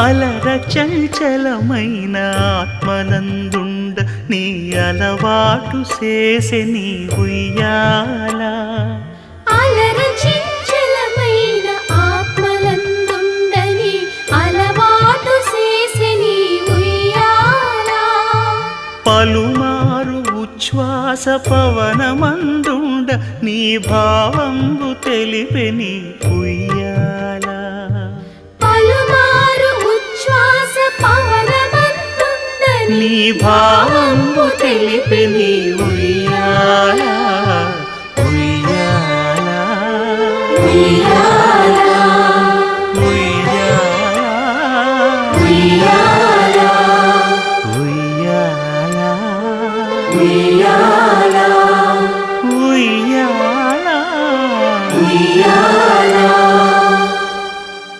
అలర చంచలమైన ఆత్మనందుండ నీ అలవాటు చేసే నీ ఉయ్యాల అలర చంచలమైన ఆత్మనందుండ నీ అలవాటు చేసే నీ ఉయ్యాల పలుమారు ఉచ్ఛ్వాస పవనమందుండ నీ భావంబు తెలిపే నీ ఉయ్యాల పలుమారు ఉచ్ఛ్వాస పవనమందుండ నీ భావంబు తెలిపే నీ ఉయ్యాల